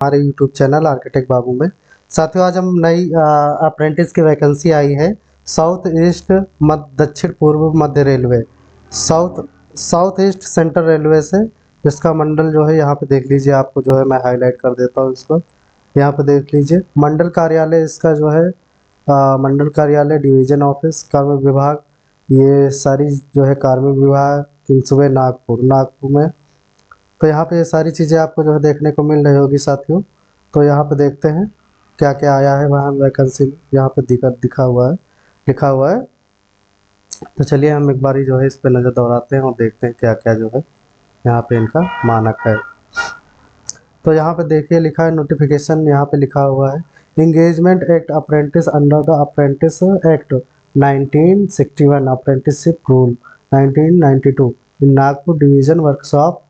हमारे YouTube channel architect बाबू में। साथियों, आज हम नई अप्रेंटिस की वैकेंसी आई है साउथ ईस्ट दक्षिण पूर्व मध्य railway, south east central railway से। इसका मंडल जो है यहाँ पे देख लीजिए, आपको जो है मैं हाईलाइट कर देता हूँ इसको। यहाँ पे देख लीजिए मंडल कार्यालय इसका जो है मंडल कार्यालय, डिवीजन ऑफिस, कार्मिक विभाग, ये सारी जो है कार्मिक विभाग किंग्सवे नागपुर में। तो यहाँ पे ये सारी चीज़ें आपको जो है देखने को मिल रही होगी साथियों। तो यहाँ पे देखते हैं क्या क्या आया है वहाँ वैकेंसी में, यहाँ पे दिखा हुआ है, लिखा हुआ है। तो चलिए हम एक बारी जो है इस पे नज़र दौड़ाते हैं और देखते हैं क्या क्या जो है यहाँ पे इनका मानक है। तो यहाँ पे देखिए लिखा है नोटिफिकेशन, यहाँ पे लिखा हुआ है engagement act apprentice under the apprentice act 1961 apprenticeship rule 1992 in Nagpur division workshop.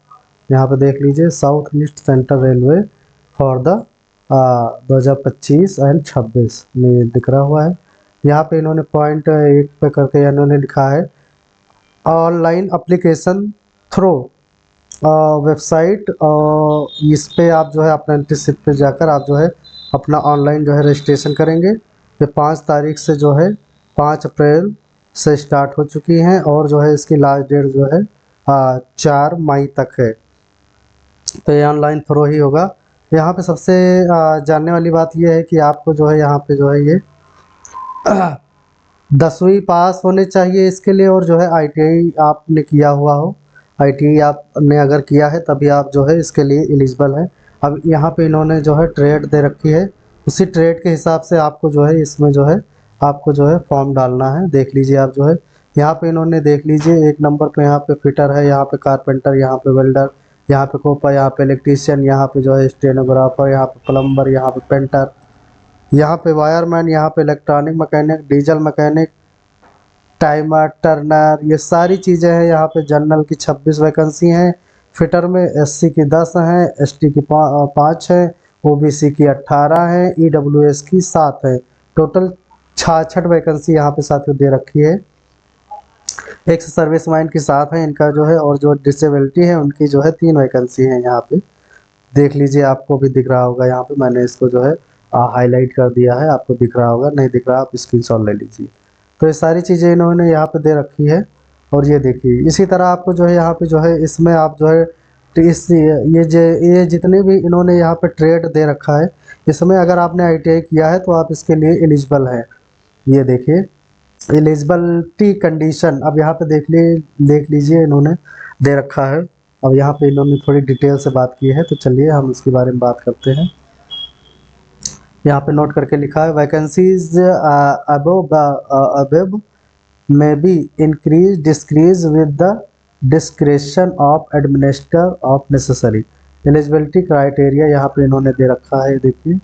यहाँ पे देख लीजिए south east central railway for the 2025 and 26 में दिख रहा हुआ है। यहाँ पे इन्होंने पॉइंट 1 पे करके इन्होंने लिखा है ऑनलाइन अप्लीकेशन थ्रू वेबसाइट। इस पे आप जो है अप्रेंटिसशिप पे जाकर आप जो है अपना ऑनलाइन जो है रजिस्ट्रेशन करेंगे। ये 5 तारीख से जो है 5 अप्रैल से स्टार्ट हो चुकी हैं और जो है इसकी लास्ट डेट जो है 4 मई तक है। तो ये ऑनलाइन थ्रो ही होगा। यहाँ पे सबसे जानने वाली बात ये है कि आपको जो है यहाँ पे जो है ये 10वीं पास होने चाहिए इसके लिए, और जो है ITI आपने किया हुआ हो। ITI आपने अगर किया है तभी आप जो है इसके लिए एलिजिबल हैं। अब यहाँ पे इन्होंने जो है ट्रेड दे रखी है, उसी ट्रेड के हिसाब से आपको जो है इसमें जो है आपको जो है फॉर्म डालना है। देख लीजिए आप जो है यहाँ पे इन्होंने देख लीजिए 1 नंबर पे यहाँ पे फिटर है, यहाँ पे कारपेंटर, यहाँ पे वेल्डर, यहाँ पे कोपा, यहाँ पे इलेक्ट्रीशियन, यहाँ पे जो है स्टेनोग्राफर, यहाँ पे प्लम्बर, यहाँ पे पेंटर, यहाँ पे वायरमैन, यहाँ पे electronic mechanic, diesel mechanic, timer, Turner, ये सारी चीज़ें हैं। यहाँ पे जनरल की 26 वैकेंसी हैं, फिटर में SC की 10 हैं, ST की 5 हैं, OBC की 18 हैं, EWS की 7 है। टोटल 66 वैकेंसी यहाँ पे साथियों दे रखी है। एक सर्विस मैन की 7 है इनका जो है, और जो डिसेबिलिटी है उनकी जो है 3 वैकेंसी है। यहाँ पे देख लीजिए, आपको भी दिख रहा होगा, यहाँ पे मैंने इसको जो है हाईलाइट कर दिया है, आपको दिख रहा होगा, नहीं दिख रहा आप स्क्रीनशॉट ले लीजिए। तो ये सारी चीज़ें इन्होंने यहाँ पे दे रखी है। और ये देखिए इसी तरह आपको जो है यहाँ पे जो है इसमें आप जो है ये जितने भी इन्होंने यहाँ पे ट्रेड दे रखा है, इसमें अगर आपने ITI किया है तो आप इसके लिए एलिजिबल हैं। ये देखिए एलिजिबिलिटी कंडीशन, अब यहाँ पे देख लीजिए इन्होंने दे रखा है। अब यहाँ पे इन्होंने थोड़ी डिटेल से बात की है, तो चलिए हम इसके बारे में बात करते हैं। यहाँ पे नोट करके लिखा है वैकेंसीज अबव में be increase decrease with the discretion of administrator of necessary eligibility criteria. यहाँ पे इन्होंने दे रखा है, देखिए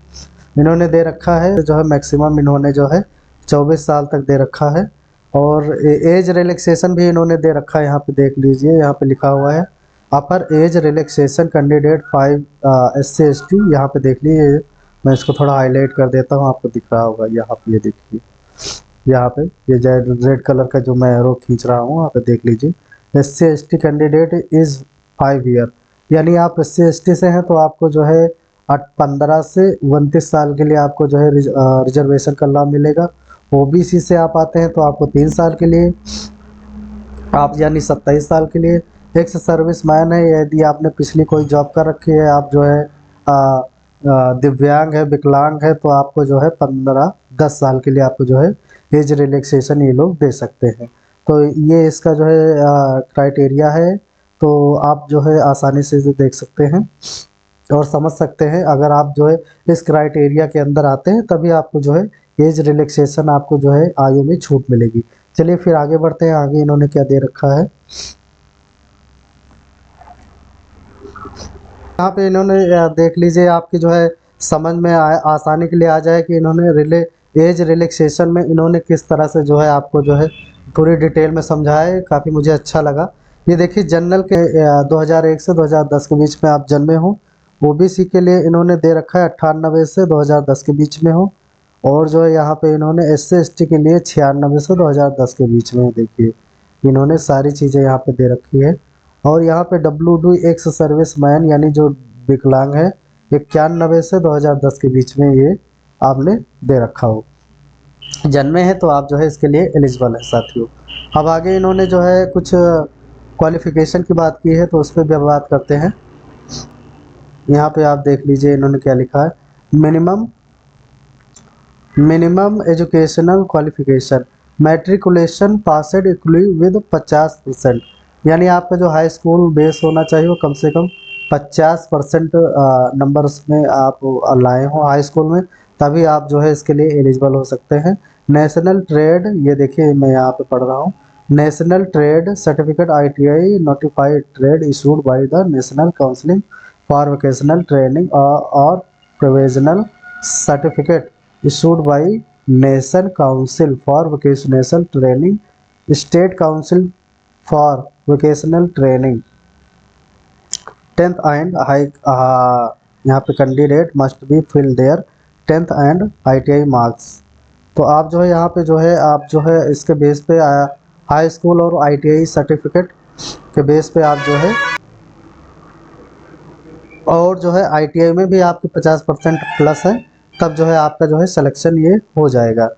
इन्होंने दे रखा है जो है मैक्सिमम इन्होंने जो है 24 साल तक दे रखा है। और एज रिलैक्सेशन भी इन्होंने दे रखा है, यहाँ पे देख लीजिए, यहाँ पे लिखा हुआ है अपर age relaxation candidate 5 SC ST। यहाँ पे देख लीजिए, मैं इसको थोड़ा हाईलाइट कर देता हूँ, आपको दिख रहा होगा यहाँ पे, ये देखिए यहाँ पे ये रेड कलर का जो मैं एरो खींच रहा हूँ, यहाँ पे देख लीजिए SC ST candidate is 5 year, यानी आप SC ST से हैं तो आपको जो है 15 से 29 साल के लिए आपको जो है रिजर्वेशन का लाभ मिलेगा। OBC से आप आते हैं तो आपको 3 साल के लिए, आप यानी 27 साल के लिए। एक्स सर्विस मैन है, यदि आपने पिछली कोई जॉब कर रखी है, आप जो है दिव्यांग है, विकलांग है, तो आपको जो है 10 साल के लिए आपको जो है एज रिलैक्सेशन ये लोग दे सकते हैं। तो ये इसका जो है क्राइटेरिया है, तो आप जो है आसानी से इसे देख सकते हैं और समझ सकते हैं। अगर आप जो है इस क्राइटेरिया के अंदर आते हैं तभी आपको जो है एज रिलैक्सेशन, आपको जो है आयु में छूट मिलेगी। चलिए फिर आगे बढ़ते हैं, आगे इन्होंने क्या दे रखा है। यहाँ पे इन्होंने देख लीजिए, आपकी जो है समझ में आसानी के लिए आ जाए कि इन्होंने एज रिलैक्सेशन में इन्होंने किस तरह से जो है आपको जो है पूरी डिटेल में समझाया है, काफ़ी मुझे अच्छा लगा। ये देखिए जनरल के 2001 से 2010 के बीच में आप जन्मे हो। OBC के लिए इन्होंने दे रखा है 98 से 2010 के बीच में हो, और जो है यहाँ पे इन्होंने SC ST के लिए 96 से 2010 के बीच में। देखिए इन्होंने सारी चीज़ें यहाँ पे दे रखी है। और यहाँ पे WD एक्स सर्विस मैन यानी जो विकलांग है 91 से 2010 के बीच में ये आपने दे रखा हो, जन्मे हैं तो आप जो है इसके लिए एलिजिबल है साथियों। अब आगे इन्होंने जो है कुछ क्वालिफिकेशन की बात की है, तो उस पर भी अब बात करते हैं। यहाँ पे आप देख लीजिए इन्होंने क्या लिखा है, minimum minimum educational qualification matriculation passed equally with 50%, यानी आपका जो हाई स्कूल बेस होना चाहिए वो कम से कम 50% नंबर उसमें आप लाए हो हाई स्कूल में, तभी आप जो है इसके लिए एलिजिबल हो सकते हैं। नेशनल ट्रेड, ये देखिए मैं यहाँ पे पढ़ रहा हूँ, national trade certificate ITI notified trade issued by the national council for vocational training और provisional certificate issued by Nation Council for Vocational Training, State Council for Vocational Training, 10th and high यहाँ पे candidate must be fill their 10th and ITI marks. तो आप जो है यहाँ पे जो है आप जो है इसके बेस पे हाई स्कूल और ITI सर्टिफिकेट के बेस पे आप जो है, और जो है ITI में भी आपके 50% प्लस है, तब जो है आपका जो है सिलेक्शन ये हो जाएगा।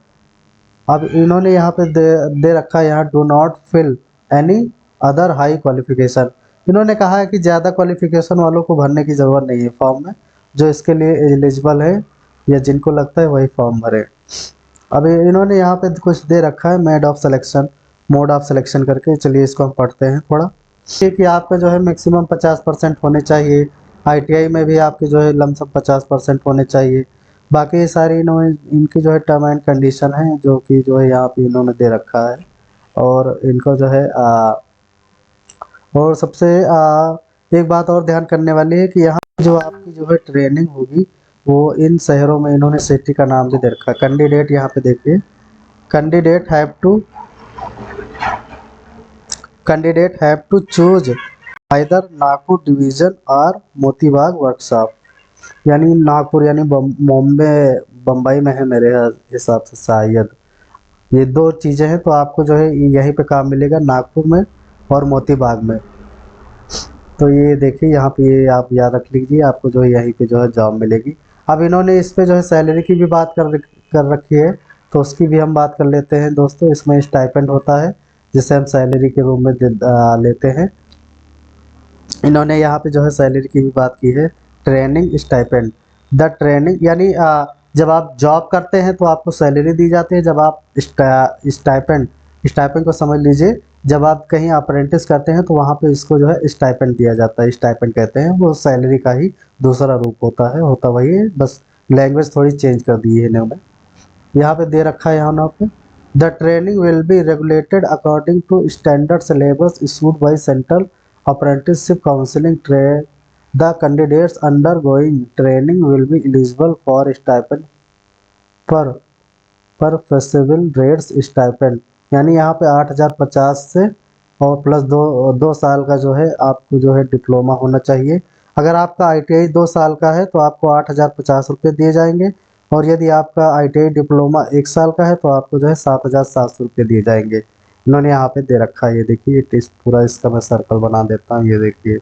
अब इन्होंने यहाँ पे दे रखा है, यहाँ do not fill any other high qualification. इन्होंने कहा है कि ज़्यादा क्वालिफिकेशन वालों को भरने की ज़रूरत नहीं है फॉर्म में, जो इसके लिए एलिजिबल है या जिनको लगता है वही फॉर्म भरे। अब इन्होंने यहाँ पे कुछ दे रखा है मोड ऑफ सिलेक्शन करके, चलिए इसको हम पढ़ते हैं थोड़ा। कि आपका जो है मैक्सिमम 50% होने चाहिए, ITI में भी आपके जो है लमसम 50% होने चाहिए। बाकी सारी इन्होंने इनकी जो है टर्म एंड कंडीशन है जो कि जो है यहाँ पे इन्होंने दे रखा है, और इनको जो है और सबसे एक बात और ध्यान करने वाली है कि यहाँ जो आपकी जो है ट्रेनिंग होगी वो इन शहरों में इन्होंने सिटी का नाम भी दे रखा है। कैंडिडेट यहाँ पे देखिए, candidate have to choose either Nagpur division और मोतीबाग वर्कशॉप, यानी नागपुर यानी बम्बई में है मेरे हिसाब से शायद, ये दो चीज़ें हैं, तो आपको जो है यहीं पे काम मिलेगा नागपुर में और मोतीबाग में। तो ये देखिए यहाँ पे ये आप याद रख लीजिए, आपको जो है यहीं पे जो है जॉब मिलेगी। अब इन्होंने इस पे जो है सैलरी की भी बात कर रखी है, तो उसकी भी हम बात कर लेते हैं दोस्तों। इसमें स्टाइपेंड होता है जिसे हम सैलरी के रूप में लेते हैं। इन्होंने यहाँ पे जो है सैलरी की भी बात की है, ट्रेनिंग स्टाइपेंड द ट्रेनिंग, यानी जब आप जॉब करते हैं तो आपको सैलरी दी जाती है, जब आप स्टाइपेंड को समझ लीजिए, जब आप कहीं अप्रेंटिस करते हैं तो वहाँ पे इसको जो है स्टाइपेंड दिया जाता है, स्टाइपेंड कहते हैं, वो सैलरी का ही दूसरा रूप होता वही है, बस लैंग्वेज थोड़ी चेंज कर दी है इन्होंने। यहाँ पे दे रखा है यहाँ पे, the training will be regulated according to standard syllabus issued by central apprenticeship counseling trade. The candidates undergoing training will be eligible for stipend पर फेस्टिवल रेट्स स्टाइपेंड, यानी यहाँ पे 8,050 से और प्लस दो साल का जो है आपको जो है डिप्लोमा होना चाहिए। अगर आपका ITI 2 साल का है तो आपको 8,050 रुपये दिए जाएंगे, और यदि आपका ITI डिप्लोमा 1 साल का है तो आपको जो है 7,700 रुपये दिए जाएंगे। इन्होंने यहाँ पे दे रखा है, ये देखिए टेस्ट पूरा इसका मैं सर्कल बना देता हूँ, ये देखिए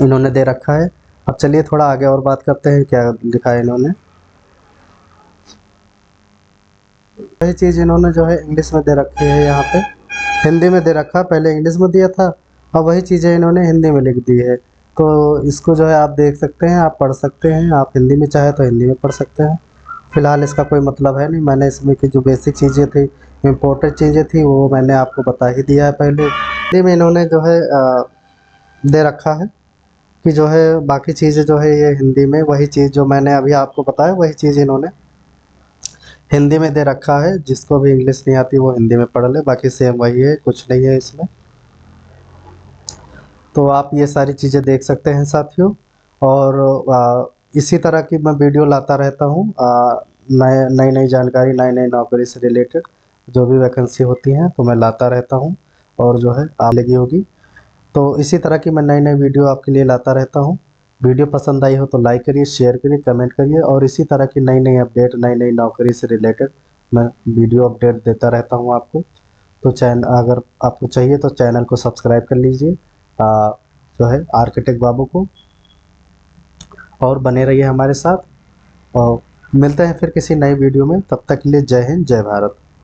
इन्होंने दे रखा है। अब चलिए थोड़ा आगे और बात करते हैं क्या लिखा है इन्होंने। वही चीज़ इन्होंने जो है इंग्लिश में दे रखी है, यहाँ पे हिंदी में दे रखा, पहले इंग्लिश में दिया था, अब वही चीज़ें इन्होंने हिंदी में लिख दी है। तो इसको जो है आप देख सकते हैं, आप पढ़ सकते हैं, आप हिंदी में चाहे तो हिंदी में पढ़ सकते हैं। फ़िलहाल इसका कोई मतलब है नहीं, मैंने इसमें की जो बेसिक चीज़ें थी, इम्पोर्टेंट चीज़ें थी, वो मैंने आपको बता ही दिया है पहले। हिंदी में इन्होंने जो है दे रखा है कि जो है बाकी चीज़ें जो है ये हिंदी में, वही चीज़ जो मैंने अभी आपको बताया वही चीज़ इन्होंने हिंदी में दे रखा है। जिसको भी इंग्लिश नहीं आती वो हिंदी में पढ़ ले, बाकी सेम वही है, कुछ नहीं है इसमें। तो आप ये सारी चीज़ें देख सकते हैं साथियों, और इसी तरह की मैं वीडियो लाता रहता हूँ, नई नई जानकारी, नई नई नौकरी से रिलेटेड जो भी वैकेंसी होती हैं तो मैं लाता रहता हूँ, और जो है आप लगी होगी। तो इसी तरह की मैं नई नई वीडियो आपके लिए लाता रहता हूँ। वीडियो पसंद आई हो तो लाइक करिए, शेयर करिए, कमेंट करिए, और इसी तरह की नई नई अपडेट, नई नई नौकरी से रिलेटेड मैं वीडियो अपडेट देता रहता हूँ आपको। तो चैनल अगर आपको चाहिए तो चैनल को सब्सक्राइब कर लीजिए, जो है आर्किटेक्ट बाबू को। और बने रहिए हमारे साथ। और मिलते हैं फिर किसी नई वीडियो में, तब तक के लिए जय हिंद जय भारत।